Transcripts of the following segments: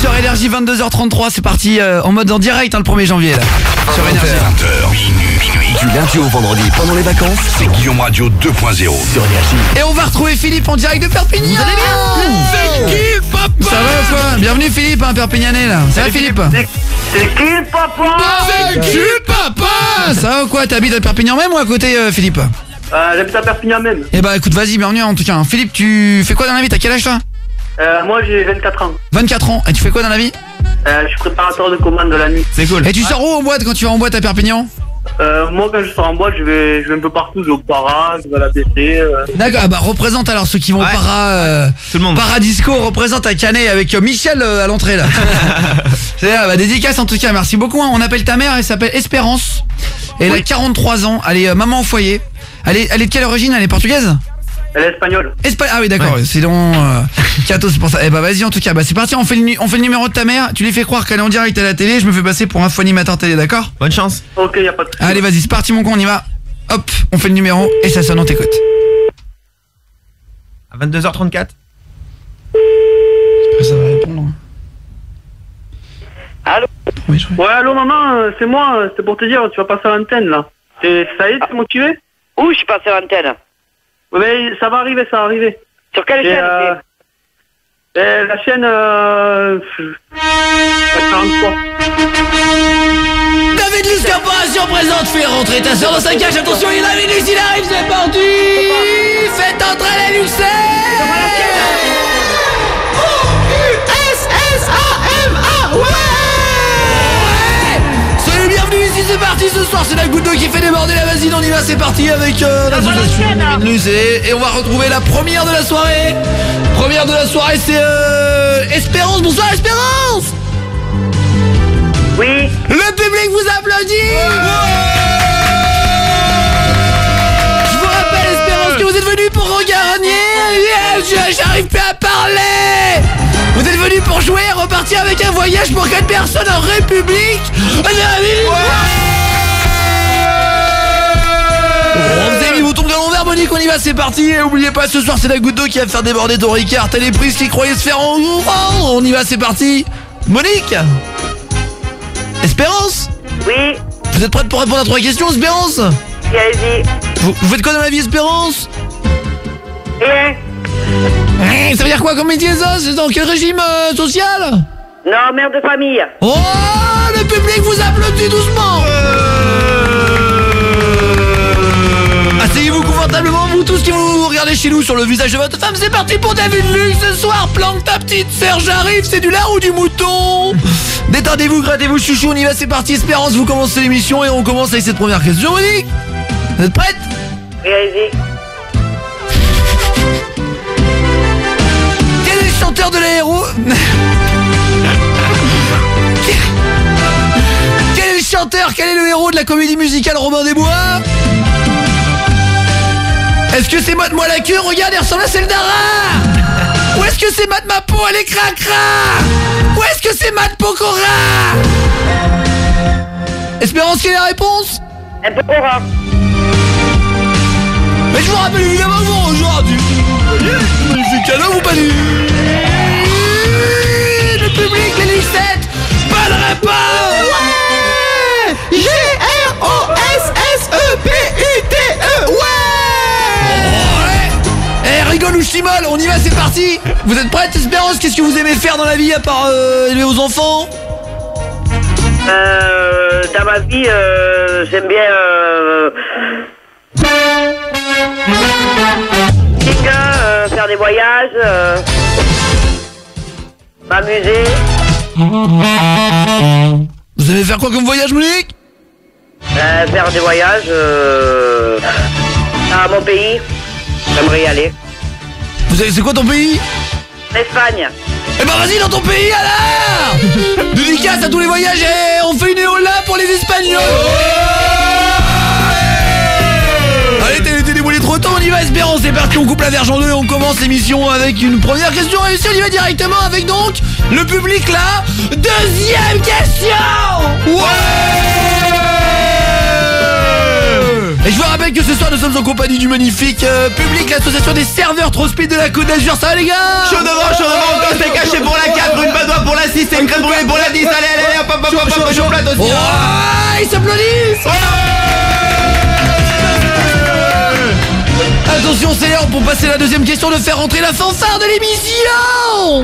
sur Énergie, 22h33, c'est parti en mode en direct le 1er janvier là. Sur Énergie. 20h, minuit. Du lundi au vendredi, pendant les vacances, c'est Guillaume Radio 2.0 sur Énergie. Et on va retrouver Philippe en direct de Perpignan. Vous allez bien? C'est qui le papa? Ça va ou quoi? Bienvenue Philippe, un Perpignanais là. Ça va Philippe? C'est qui le papa? C'est qui le papa? Ça va ou quoi? T'habites à Perpignan même ou à côté Philippe? J'habite à Perpignan même. Eh bah écoute, vas-y, bienvenue en tout cas. Philippe, tu fais quoi dans la vie? T'as quel âge toi? Moi j'ai 24 ans. 24 ans. Et tu fais quoi dans la vie? Je suis préparateur de commande de la nuit. C'est cool. Et tu sors où en boîte quand tu vas en boîte à Perpignan? Moi quand je sors en boîte, je vais un peu partout, je vais au para, je vais à la BC. D'accord, bah représente alors ceux qui vont Ouais. Tout le monde. Paradisco représente à Canet avec Michel à l'entrée là. C'est bah, dédicace en tout cas, merci beaucoup. On appelle ta mère, elle s'appelle Espérance. Et elle a 43 ans, elle est maman au foyer. Elle est de quelle origine? Elle est portugaise? Elle est espagnole. Ah oui d'accord, ouais. C'est donc Cato, c'est pour ça. Eh bah vas-y en tout cas, bah c'est parti, on fait le numéro de ta mère. Tu lui fais croire qu'elle est en direct à la télé, je me fais passer pour un faux animateur télé, d'accord? Bonne chance. Ok, y a pas de souci. Allez vas-y, c'est parti mon con, on y va. Hop, on fait le numéro et ça sonne, on t'écoute. À 22h34. Ça va répondre. Allô? Oui, Ouais, allô maman, c'est moi, c'est pour te dire, tu vas passer à l'antenne là. Ça y est, t'es motivé? Où je suis passé à l'antenne? Ouais, mais ça va arriver, ça va arriver. Sur quelle chaîne la chaîne la 43. David Luce Corporation présente, fais rentrer ta soeur dans sa cage, attention, il a David Luce, il arrive, c'est parti. Faites entrer les Lucères. O-U-S-S-A-M-A, ouais. Soyez bienvenus ici, c'est parti, ce soir c'est la goutte d'eau qui fait déborder la vasine, on y va, c'est parti avec l'association David Luce et on va retrouver la première de la soirée. Première de la soirée, c'est Espérance, bonsoir Espérance. Oui. Le public vous applaudit. Je vous rappelle Espérance que vous êtes venus pour regagner. J'arrive plus à parler. Vous êtes venus pour jouer et repartir avec un voyage pour 4 personnes en République. Vous avez mis vos tombes de l'envers, Monique, on y va, c'est parti. Et oubliez pas, ce soir c'est la goutte d'eau qui va faire déborder ton Ricard. T'as les prises qui croyaient se faire en... On y va, c'est parti. Monique. Espérance. Oui. Vous êtes prête pour répondre à 3 questions, Espérance? Allez-y. Vous faites quoi dans la vie, Espérance? Rien. Ça veut dire quoi comme métier ça? C'est dans quel régime social? Non, mère de famille. Oh, le public vous applaudit doucement. Asseyez-vous confortablement, vous tous qui vous regardez chez nous sur le visage de votre femme. C'est parti pour David Luce ce soir. Planque ta petite sœur, j'arrive. C'est du lard ou du mouton? Détendez-vous, grattez-vous chouchou, on y va, c'est parti. Espérance, vous commencez l'émission et on commence avec cette première question. Monique, vous êtes prête? Oui, allez-y. Quel est le chanteur de la héros? Quel est le chanteur? Quel est le héros de la comédie musicale Robin des Bois? Est-ce que c'est Mode Moi la queue? Regarde, elle ressemble à celle d'Ara. Ou est-ce que c'est Mad Mapo? Elle est cracra. Ou est-ce que c'est Mad Pokora? Espérance, quelle est la réponse? Un peu courant. Mais je vous rappelle évidemment que vous rejoignez du cadeau ou pas du... Le public, les Lucettes. Bonne réponse. Ouais. G-R-O-S-S-E-P-U-T-E. Ouais. Eh, rigole ou ch'timole, on y va, c'est parti. Vous êtes prête, Espérance? Qu'est-ce que vous aimez faire dans la vie à part élever vos enfants? Dans ma vie, j'aime bien faire des voyages, m'amuser. Vous allez faire quoi comme voyage, Monique? Faire des voyages à mon pays. J'aimerais y aller. C'est quoi ton pays? L'Espagne. Eh ben vas-y dans ton pays alors. Dédicace à tous les voyages et on fait une éola pour les Espagnols. Allez, t'es déboulé trop tôt, on y va Espérance, c'est parti, on coupe la verge en deux et on commence l'émission avec une première question réussie, on y va directement avec donc le public là. Deuxième question. Ouais. Et je vous rappelle que ce soir nous sommes en compagnie du magnifique public, l'association des serveurs Trop Speed de la Côte d'Azur. Ça va les gars? Chaud devant, on se caché pour la 4, une badoie pour la 6, 10, c'est une crème brûlée pour la 10. Allez, hop, hop, hop, hop, je plate aussi. Oh, ils s'applaudissent. Attention, c'est l'heure pour passer la deuxième question de faire rentrer la fanfare de l'émission.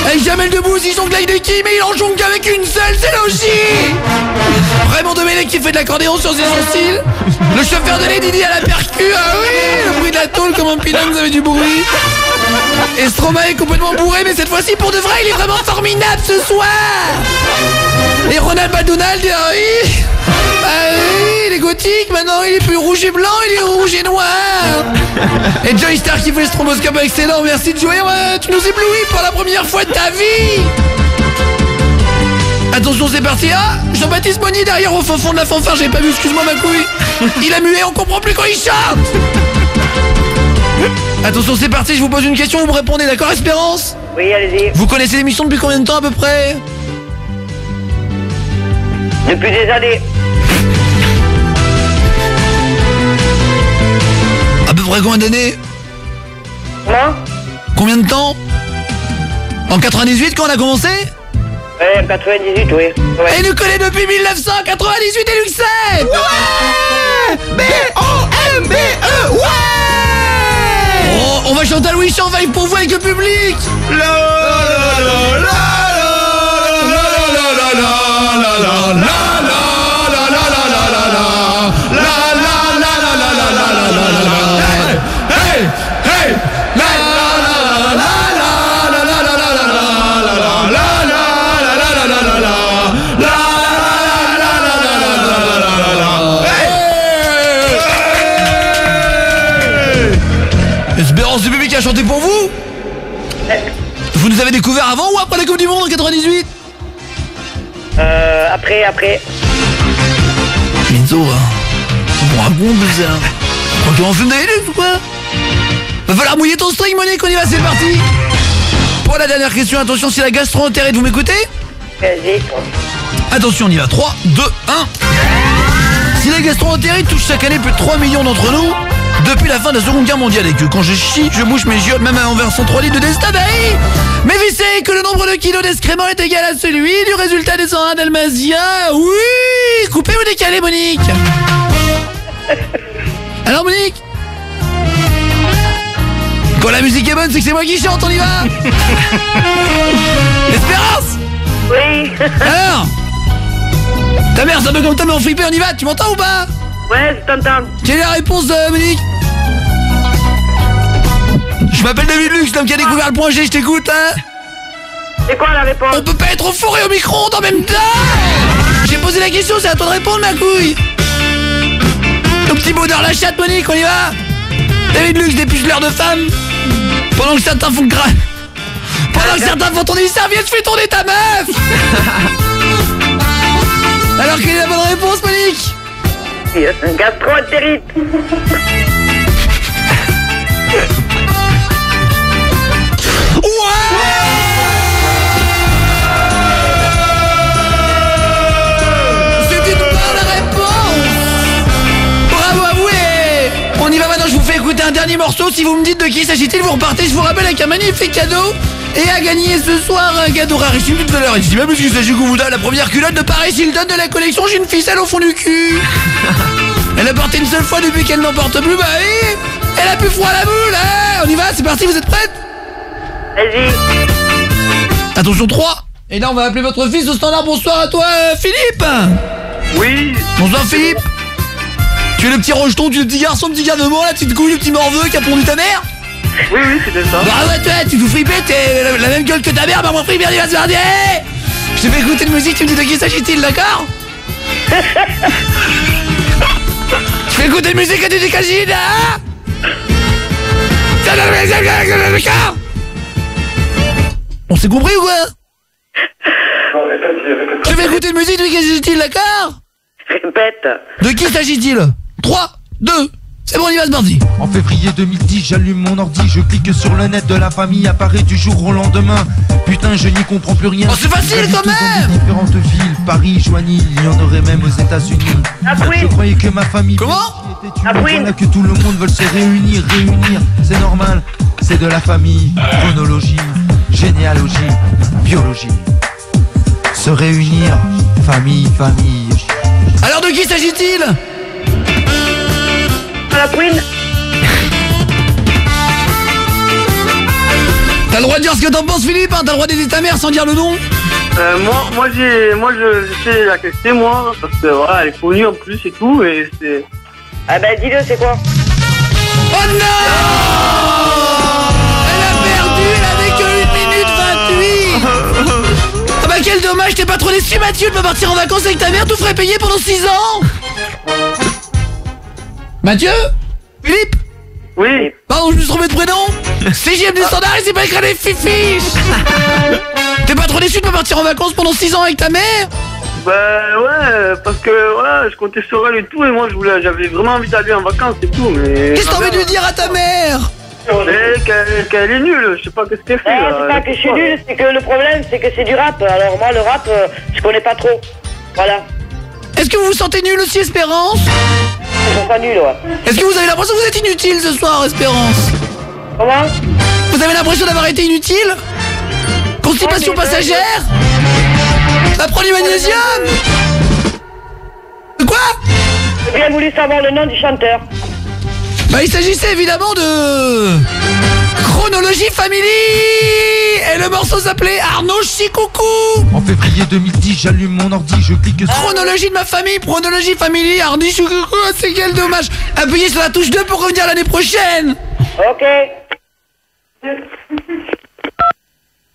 Avec Jamel Debbouze, il jongle avec des quilles, mais il en jongle qu'avec une seule, c'est logique. Raymond Domenech qui fait de l'accordéon sur ses sourcils. Le chauffeur de Lady Di à la percu, ah oui, le bruit de la tôle comme un pilon, vous avez du bruit. Et Stromae est complètement bourré, mais cette fois-ci pour de vrai, il est vraiment formidable ce soir. Et Ronald McDonald, ah oui, bah oui, il est gothique, maintenant il est plus rouge et blanc, il est rouge et noir. Et Joey Star qui fait le stromboscope excellent, merci Joey, tu nous éblouis pour la première fois de ta vie. Attention, c'est parti. Ah, Jean-Baptiste Monnier derrière au fond de la fanfare, j'ai pas vu, excuse-moi ma couille. Il a mué, on comprend plus quand il chante. Attention, c'est parti, je vous pose une question, vous me répondez, d'accord Espérance? Oui, allez-y. Vous connaissez l'émission depuis combien de temps à peu près? Depuis des années. À peu près combien d'années? Comment? Combien de temps? En 98 quand on a commencé? Ouais, 98, oui. Ouais. Et il nous connaît depuis 1998 et Luxem. Ouais, B-O-M-B-E, ouais. Oh, on va chanter à Louis Chant Vive pour vous avec le public. Espérance du public a chanté pour vous. Vous nous avez découvert avant ou après la Coupe du Monde en 98? Après. Minzo, on me raconte ça. Quand tu en fumes des luxe ou quoi? Va falloir mouiller ton string, Monique, on y va, c'est parti. Pour la dernière question, attention, c'est la gastro-entérite, vous m'écoutez? Vas-y. Attention, on y va, 3, 2, 1. Si la gastro-entérite touche chaque année plus de 3 millions d'entre nous, depuis la fin de la Seconde Guerre mondiale, et que quand je chie, je bouche mes giottes, même en versant 3 litres de Destabaï. Mais vissez que le nombre de kilos d'excréments est égal à celui du résultat des 101 Dalmatia. Oui, coupez ou décalez, Monique. Alors, Monique, quand la musique est bonne, c'est que c'est moi qui chante, on y va. Espérance. Oui. Alors, ta mère, c'est un peu comme toi, mais en flippé, on y va, tu m'entends ou pas? Ouais, je t'entends. Quelle est la réponse de Monique? Je m'appelle David Lux, l'homme qui a découvert le point G, je t'écoute, hein. C'est quoi la réponse? On peut pas être au four et au micro-ondes en même temps. J'ai posé la question, c'est à toi de répondre, ma couille. Ton petit bonheur la chatte, Monique, on y va. David Lux dépuce l'heure de femme. Pendant que certains font le crâne. Pendant que certains font tourner une serviette, fais tourner ta meuf. Alors, quelle est la bonne réponse, Monique? Gastro-entérite. C'est une bonne réponse. Bravo à vous et on y va maintenant, je vous fais écouter un dernier morceau. Si vous me dites de qui s'agit-il, vous repartez, je vous rappelle, avec un magnifique cadeau. Et à gagner ce soir un cadeau rarissime toute valeur. Et je dis même qu'il s'agit qu'on vous donne la première culotte de Paris Hilton de la collection J'ai une ficelle au fond du cul. Elle a porté une seule fois depuis qu'elle n'en porte plus, bah oui. Elle a plus froid à la boule, hein. On y va, c'est parti, vous êtes prêtes? Vas-y. Attention, 3. Et là on va appeler votre fils au standard. Bonsoir à toi, Philippe. Oui. Bonsoir Philippe. Tu es le petit rejeton, tu es le petit garçon, petit garnement, la petite couille, le petit morveux qui a pondu ta mère? Oui, c'était ça. Bah ouais, toi, tu nous fripais, t'es la même gueule que ta mère, bah moi fripe, il va se faire dire. Je te fais écouter de musique, tu me dis de qui s'agit-il, d'accord? Je fais écouter de musique et tu dis qu'il s'agit, hein? D'accord? On s'est compris ou quoi? Je fais écouter de musique, de qui s'agit-il, d'accord? Répète. De qui s'agit-il? 3, 2, c'est bon, on y va, c'est parti. En février 2010, j'allume mon ordi, je clique sur le net de la famille, apparaît du jour au lendemain. Putain, je n'y comprends plus rien. Oh, c'est facile quand même. Dans des différentes villes, Paris, Joigny, il y en aurait même aux États-Unis. Je croyais que ma famille. Comment? Voilà que tout le monde veut se réunir, c'est normal, c'est de la famille. Chronologie, généalogie, biologie. Se réunir, famille. Alors de qui s'agit-il? La Queen. T'as le droit de dire ce que t'en penses, Philippe, hein, t'as le droit d'aider ta mère sans dire le nom. Je sais la question, moi, parce que voilà, elle est connue en plus et tout, et c'est... Ah ben dis-le, c'est quoi? Oh non! Elle a perdu, elle avait que 1 minute 28. Ah bah quel dommage, t'es pas trop déçu, Mathieu, de pas partir en vacances avec ta mère, tout ferait payer pendant 6 ans. Mathieu? Philippe? Oui. Pardon, je me suis trompé de prénom. C'est JM du standard et c'est pas écrit des fifiches. T'es pas trop déçu de pas partir en vacances pendant 6 ans avec ta mère? Bah ouais, parce que voilà, je comptais sur elle et tout, et moi j'avais vraiment envie d'aller en vacances et tout, mais... Qu'est-ce que t'as envie de lui dire à ta mère? Qu'elle est nulle, je sais pas qu'est-ce qu'elle fait. C'est pas que je suis nul, c'est que le problème c'est que c'est du rap. Alors moi le rap, je connais pas trop. Voilà. Est-ce que vous vous sentez nul aussi, Espérance? Ils sont pas nuls, ouais. Est-ce que vous avez l'impression que vous êtes inutile ce soir, Espérance? Comment? Vous avez l'impression d'avoir été inutile? Constipation passagère? Ça prend du magnésium? Quoi? J'ai bien voulu savoir le nom du chanteur. Bah il s'agissait évidemment de... Chronologie Family. Et le morceau s'appelait Arnaud Chicoucou. En février 2010, j'allume mon ordi, je clique sur... Chronologie de ma famille, Chronologie Family, Arnaud Chicoucou, c'est quel dommage. Appuyez sur la touche 2 pour revenir l'année prochaine. Ok.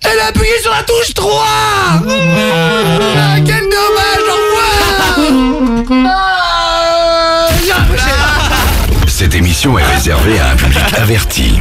Elle a appuyé sur la touche 3. Ah, quel dommage, au revoir. Cette émission est réservée à un public averti.